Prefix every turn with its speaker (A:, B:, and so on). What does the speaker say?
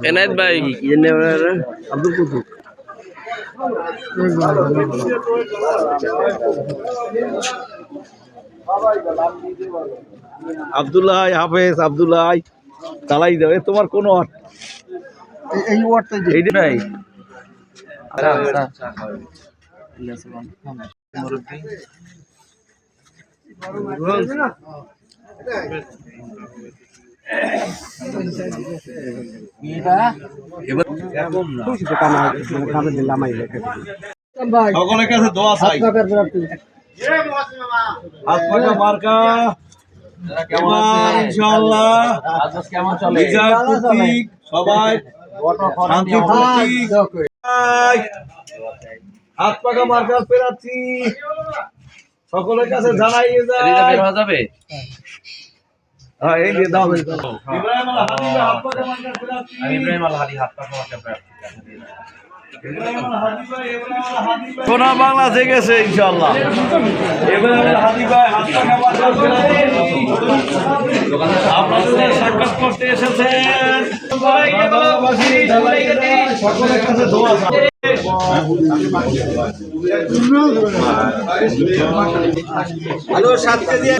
A: এনায়েত ভাই আব্দুল কুতুব আব্দুল্লাহ হাফেজ আব্দুল্লাহ চালাই যাবে তোমার কোন এই ওয়ার্ডটা এইটাই সকলের কাছে দোয়া চাই মার্কা ইনশাআল্লাহ বিজয় প্রতীক সবাই শান্তি প্রতীক হাত পাকা মার্কা পেরাচ্ছি সকলের কাছে জানাইয়ে যাবে হ্যাঁ এই যে দাও ইব্রাহিম আল হাদি হাত পাকা মার্কা পেরাচ্ছি ইব্রাহিম আল হাদি হাত পাকা মার্কা পেরাচ্ছি সোনা বাংলা থেকে গেছে ইনশাআল্লাহ আপনাদের সাক্ষাৎ করতে এসেছেন সকলের কাছে দোয়া হ্যালো 7 কেজি